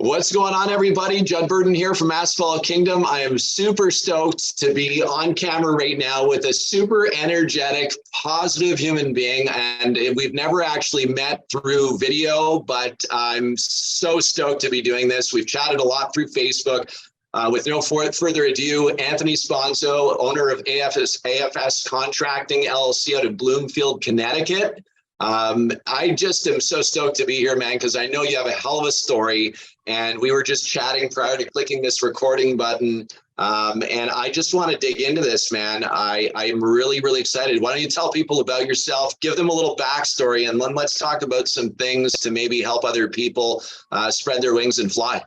What's going on, everybody? Judd Burden here from Asphalt Kingdom. I am super stoked to be on camera right now with a super energetic, positive human being. And we've never actually met through video, but I'm so stoked to be doing this. We've chatted a lot through Facebook. With no further ado, Anthony Sponzo, owner of AFS Contracting LLC out of Bloomfield, Connecticut. I just am so stoked to be here, man, because I know you have a hell of a story. And we were just chatting prior to clicking this recording button. And I just want to dig into this, man. I am really, really excited. Why don't you tell people about yourself, give them a little backstory, and then let's talk about some things to maybe help other people spread their wings and fly.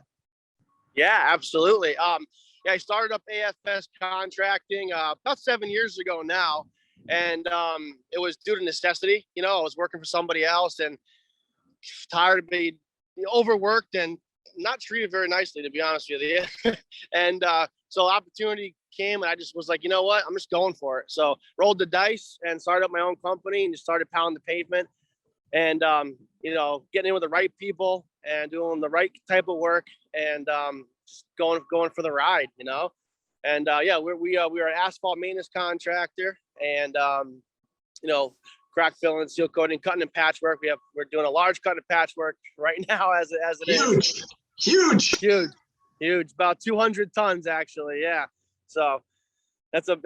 Yeah, absolutely. Yeah, I started up AFS Contracting about 7 years ago now. And it was due to necessity. You know, I was working for somebody else and tired of being overworked and not treated very nicely, to be honest with you. And so opportunity came and I just was like, you know what, I'm just going for it. So rolled the dice and started up my own company and just started pounding the pavement and, you know, getting in with the right people and doing the right type of work and just going for the ride, you know. And yeah, we are an asphalt maintenance contractor and, you know, crack filling, seal coating, cutting and patchwork. We're doing a large cut and patchwork right now as it is. Huge, about 200 tons actually. Yeah. So it's a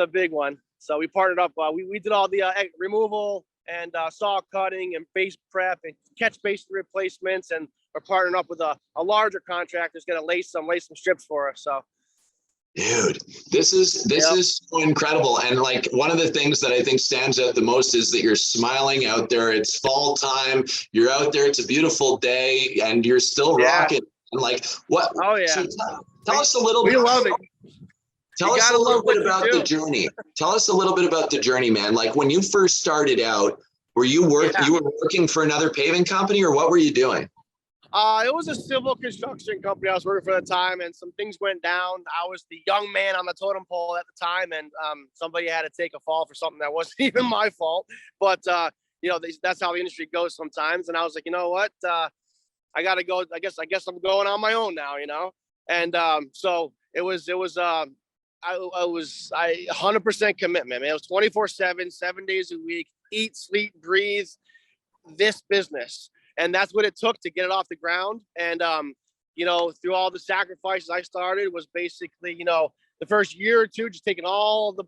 big one. So we partnered up. We did all the removal and saw cutting and base prep and catch basin replacements. And we're partnering up with a larger contractor who's going to lay some strips for us. So. Dude, this is so incredible. And like one of the things that I think stands out the most is that you're smiling out there. It's fall time. You're out there. It's a beautiful day and you're still rocking. And like what? Oh yeah. So tell us a little bit. We love it. Tell us a little bit about the journey. Tell us a little bit about the journey, man. Like when you first started out, you were working for another paving company or what were you doing? It was a civil construction company I was working for at the time, and some things went down. I was the young man on the totem pole at the time, and somebody had to take a fall for something that wasn't even my fault. But you know, that's how the industry goes sometimes. And I was like, you know what, I got to go. I guess I'm going on my own now, you know. And so it was 100% commitment, man. It was 24/7, 7 days a week, eat, sleep, breathe this business. And that's what it took to get it off the ground. And, you know, through all the sacrifices I started was basically, you know, the first year or two, just taking all the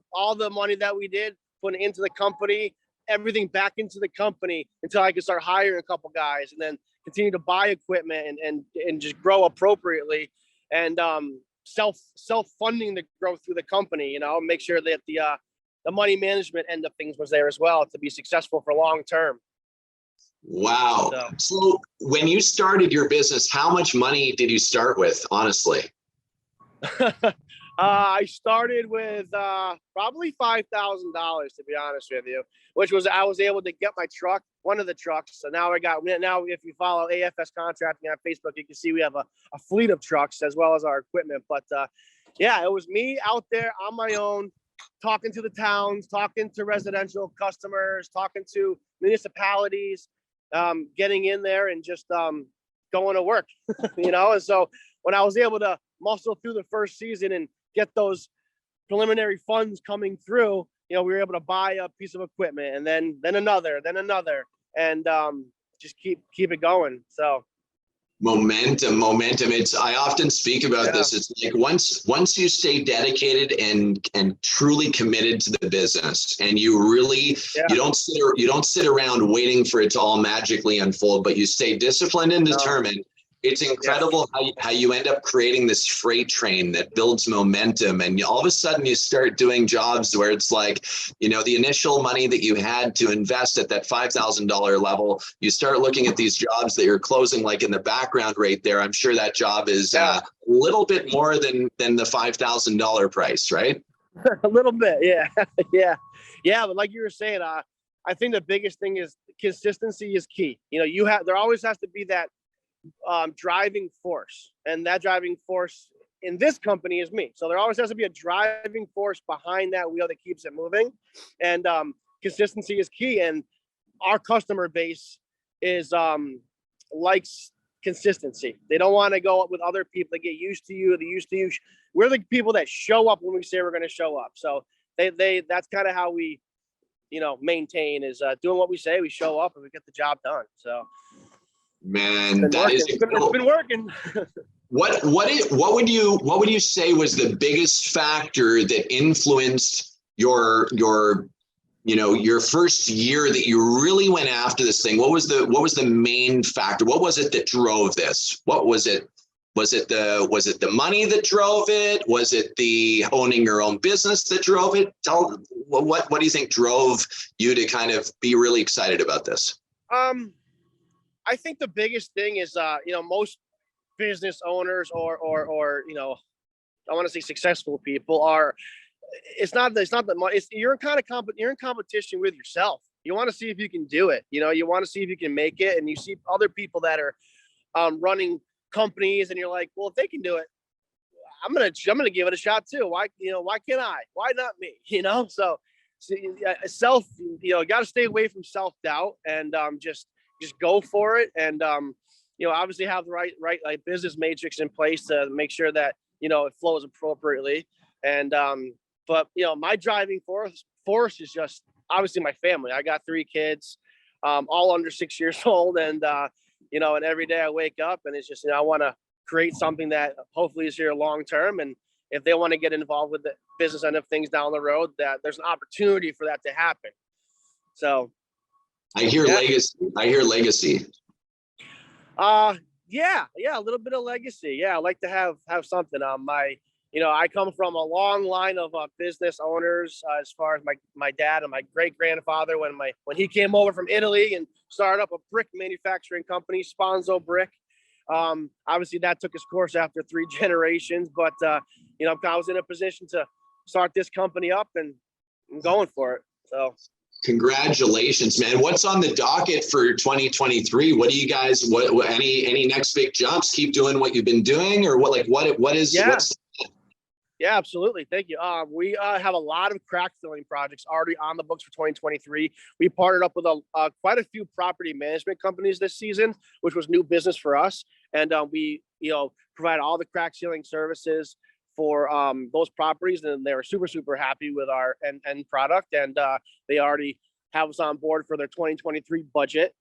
money that we did, putting it into the company, everything back into the company until I could start hiring a couple guys and then continue to buy equipment and just grow appropriately and self-funding the growth through the company, you know, make sure that the money management end of things was there as well to be successful for long term. Wow. So when you started your business, how much money did you start with, honestly? I started with probably $5,000, to be honest with you, which was I was able to get my truck, one of the trucks. So now if you follow AFS Contracting on Facebook, you can see we have a fleet of trucks as well as our equipment. But yeah, it was me out there on my own, talking to the towns, talking to residential customers, talking to municipalities, getting in there and just going to work, you know. And so when I was able to muscle through the first season and get those preliminary funds coming through, you know, we were able to buy a piece of equipment and then another, and just keep it going. So momentum. I often speak about this. It's like once you stay dedicated and truly committed to the business and you really you don't sit around waiting for it to all magically unfold, but you stay disciplined and determined. It's incredible how you end up creating this freight train that builds momentum. And all of a sudden you start doing jobs where it's like, you know, the initial money that you had to invest at that $5,000 level, you start looking at these jobs that you're closing, like in the background right there. I'm sure that job is a little bit more than the $5,000 price, right? A little bit. Yeah. But like you were saying, I think the biggest thing is consistency is key. You know, there always has to be that driving force, and that driving force in this company is me. So there always has to be a driving force behind that wheel that keeps it moving, and consistency is key. And our customer base is likes consistency. They don't want to go up with other people that get used to you. They're used to you. We're the people that show up when we say we're going to show up. So that's kind of how we, maintain is doing what we say. We show up and we get the job done. So, man, it's been working. What would you say was the biggest factor that influenced your first year that you really went after this thing? What was the main factor? What was it that drove this? What was it? Was it the money that drove it? Was it the owning your own business that drove it? What do you think drove you to kind of be really excited about this? I think the biggest thing is, most business owners or I want to say successful people are, it's not the money. You're in competition with yourself. You want to see if you can do it. You want to see if you can make it, and you see other people that are running companies, and you're like, well, if they can do it, I'm gonna give it a shot too. Why can't I? Why not me? So self, got to stay away from self-doubt and just go for it. And obviously have the right like business matrix in place to make sure that it flows appropriately. And but my driving force is just obviously my family. I got 3 kids, all under 6 years old, and and every day I wake up and it's just I want to create something that hopefully is here long term. And if they want to get involved with the business end of things down the road, that there's an opportunity for that to happen. So I hear legacy. Yeah, a little bit of legacy. Yeah, I like to have something. I come from a long line of business owners, as far as my dad and my great grandfather when he came over from Italy and started up a brick manufacturing company, Sponzo Brick. Obviously that took its course after 3 generations, but I was in a position to start this company up, and I'm going for it. So congratulations, man. What's on the docket for 2023? What do you guys, any next big jumps? Keep doing what you've been doing, or what is? Yeah, absolutely. Thank you. We have a lot of crack filling projects already on the books for 2023. We partnered up with quite a few property management companies this season, which was new business for us. And we, provide all the crack sealing services for those properties, and they were super, super happy with our end product. And they already have us on board for their 2023 budget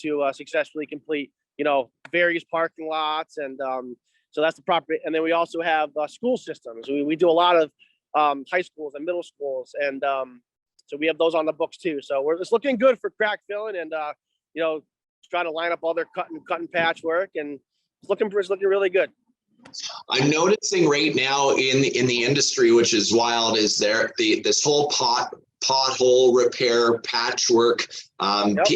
to successfully complete, various parking lots. And so that's the property. And then we also have school systems. We do a lot of high schools and middle schools. And so we have those on the books too. So it's looking good for crack filling, and, trying to line up all their cut and patch work, and it's looking really good. I'm noticing right now in the industry, which is wild, is this whole pothole repair patchwork. Yep.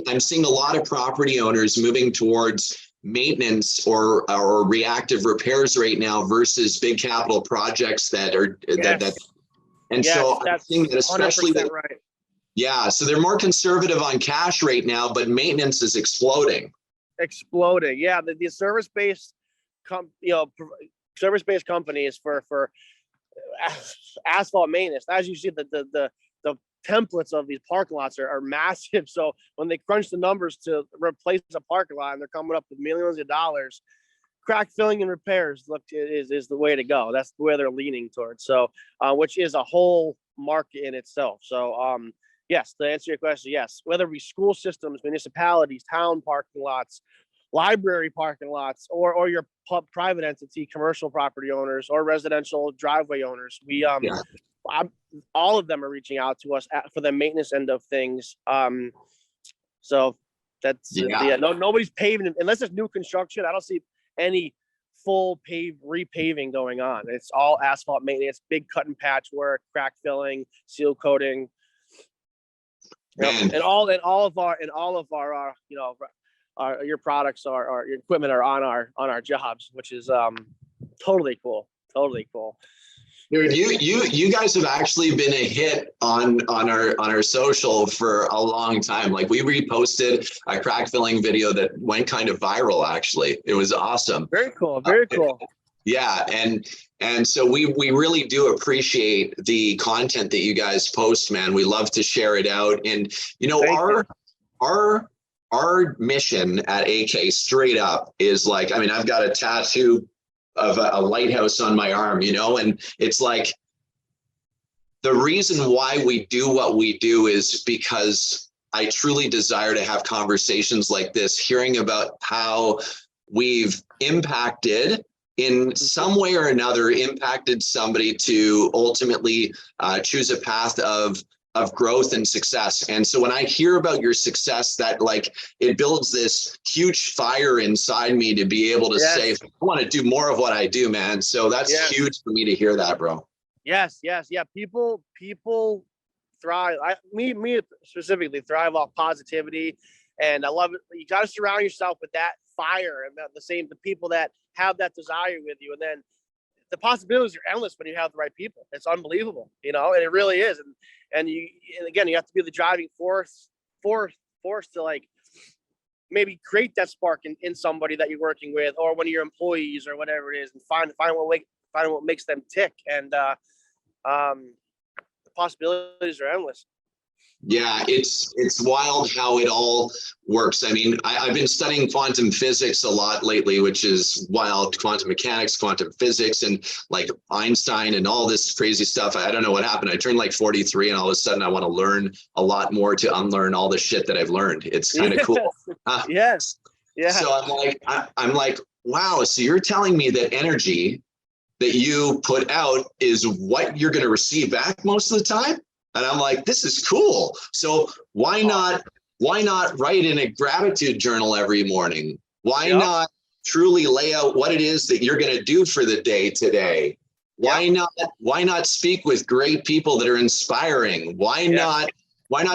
I'm seeing a lot of property owners moving towards maintenance or reactive repairs right now versus big capital projects that are so I'm seeing that especially right. Yeah, so they're more conservative on cash right now, but maintenance is exploding. Yeah, the service-based service-based companies for asphalt maintenance. As you see, the templates of these parking lots are massive. So when they crunch the numbers to replace a parking lot, and they're coming up with millions of dollars, crack filling and repairs is the way to go. That's where they're leaning towards. So which is a whole market in itself. So yes, to answer your question, yes, whether it be school systems, municipalities, town parking lots, library parking lots, or your private entity, commercial property owners, or residential driveway owners, we all of them are reaching out to us for the maintenance end of things. So that's nobody's paving unless it's new construction. I don't see any full repaving going on. It's all asphalt maintenance, big cut and patch work, crack filling, seal coating. Yep. And all of our your products your equipment are on our jobs, which is totally cool. Dude, you guys have actually been a hit on our social for a long time. Like, we reposted a crack filling video that went kind of viral. Actually, it was awesome. Very cool. Yeah, and so we really do appreciate the content that you guys post, man. We love to share it out, and our our mission at AK straight up is like, I mean, I've got a tattoo of a lighthouse on my arm, you know, and it's like the reason why we do what we do is because I truly desire to have conversations like this, hearing about how we've impacted in some way or another, impacted somebody to ultimately choose a path of growth and success. And so when I hear about your success, that like it builds this huge fire inside me to be able to say, I want to do more of what I do, man. So that's huge for me to hear that, bro. Yeah. People thrive. Me specifically thrive off positivity, and I love it. You got to surround yourself with that fire and the people that have that desire with you, and then the possibilities are endless when you have the right people. It's unbelievable, you know, and it really is. And again, you have to be the driving force to like maybe create that spark in somebody that you're working with, or one of your employees or whatever it is, and find what makes them tick. And the possibilities are endless. Yeah, it's wild how it all works. I mean, I've been studying quantum physics a lot lately, which is wild. Quantum mechanics, quantum physics, and like Einstein and all this crazy stuff. I don't know what happened. I turned like 43 and all of a sudden I want to learn a lot more to unlearn all the shit that I've learned. It's kind of cool. Yes. Yeah. So I'm like, wow. So you're telling me that energy that you put out is what you're going to receive back most of the time? And I'm like, this is cool. So why not write in a gratitude journal every morning? Why not truly lay out what it is that you're going to do for the day today? Why not speak with great people that are inspiring? Why not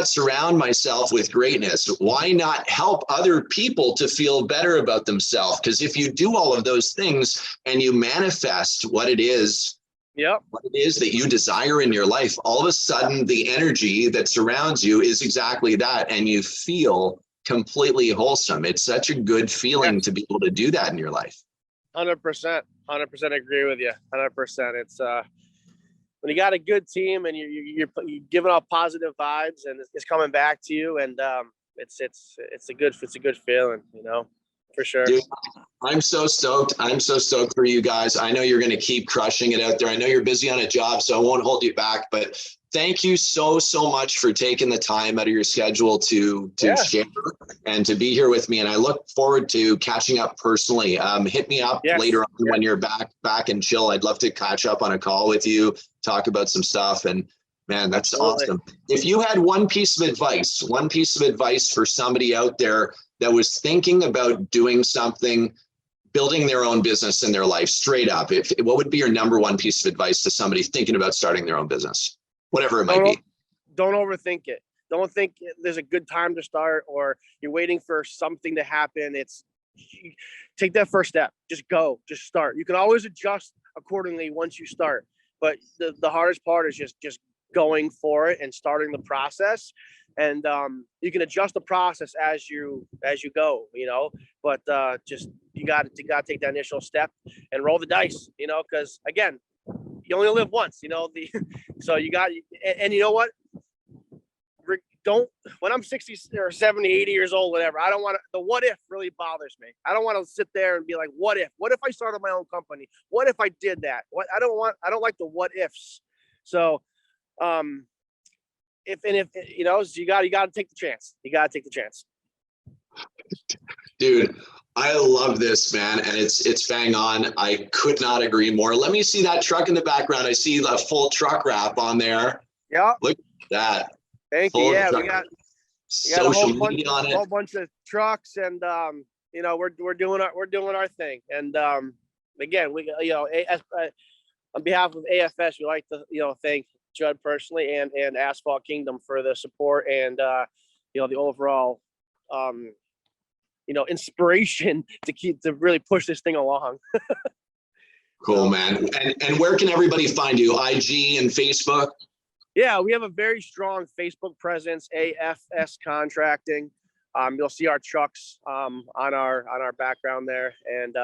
surround myself with greatness? Why not help other people to feel better about themselves? Because if you do all of those things and you manifest what it is that you desire in your life, all of a sudden the energy that surrounds you is exactly that, and you feel completely wholesome. It's such a good feeling to be able to do that in your life. 100% agree with you. 100%. It's when you got a good team and you're giving off positive vibes and it's coming back to you, and it's a good feeling, you know, for sure. Dude, I'm so stoked. I'm so stoked for you guys. I know you're going to keep crushing it out there. I know you're busy on a job, so I won't hold you back, but thank you so much for taking the time out of your schedule to share and to be here with me. And I look forward to catching up personally. Hit me up later on when you're back and chill. I'd love to catch up on a call with you, talk about some stuff. And man, that's awesome. If you had one piece of advice for somebody out there that was thinking about doing something, building their own business in their life, straight up, what would be your number one piece of advice to somebody thinking about starting their own business? Whatever it might be. Don't overthink it. Don't think there's a good time to start or you're waiting for something to happen. Take that first step. Just go. Just start. You can always adjust accordingly once you start. But the hardest part is just going for it and starting the process. And you can adjust the process as you go, you know. But just you got to take that initial step and roll the dice, you know, because again, you only live once, you know. So you got, and you know what? When I'm 60 or 70, 80 years old, whatever, I don't want to, the what if really bothers me. I don't want to sit there and be like, what if I started my own company? What if I did that? I don't like the what ifs. So, if you know, so you got to take the chance. You got to take the chance. Dude, I love this, man. And it's bang on. I could not agree more. Let me see that truck in the background. I see a full truck wrap on there. Yeah. Look at that. Thank you. Yeah, we got social media on it. A whole bunch of trucks, and you know, we're doing our thing. And again, we, you know, on behalf of AFS, we like to, you know, thank Judd personally and Asphalt Kingdom for the support and you know, the overall you know, inspiration to really push this thing along. Cool, man. And where can everybody find you? IG and Facebook? Yeah, we have a very strong Facebook presence, AFS Contracting. You'll see our trucks on our background there. And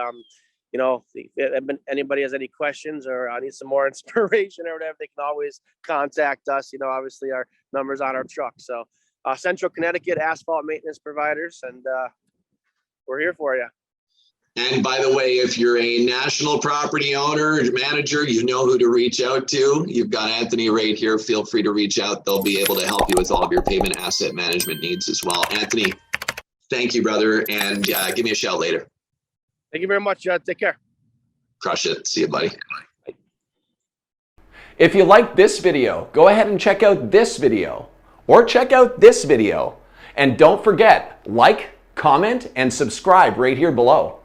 you know, if anybody has any questions or need some more inspiration or whatever, they can always contact us. You know, obviously our number's on our truck. So Central Connecticut asphalt maintenance providers, and we're here for you. And by the way, if you're a national property owner, manager, you know who to reach out to. You've got Anthony right here. Feel free to reach out. They'll be able to help you with all of your pavement asset management needs as well. Anthony, thank you, brother. And give me a shout later. Thank you very much. Take care. Crush it. See you, buddy. If you liked this video, go ahead and check out this video, or check out this video. And don't forget, like, comment, and subscribe right here below.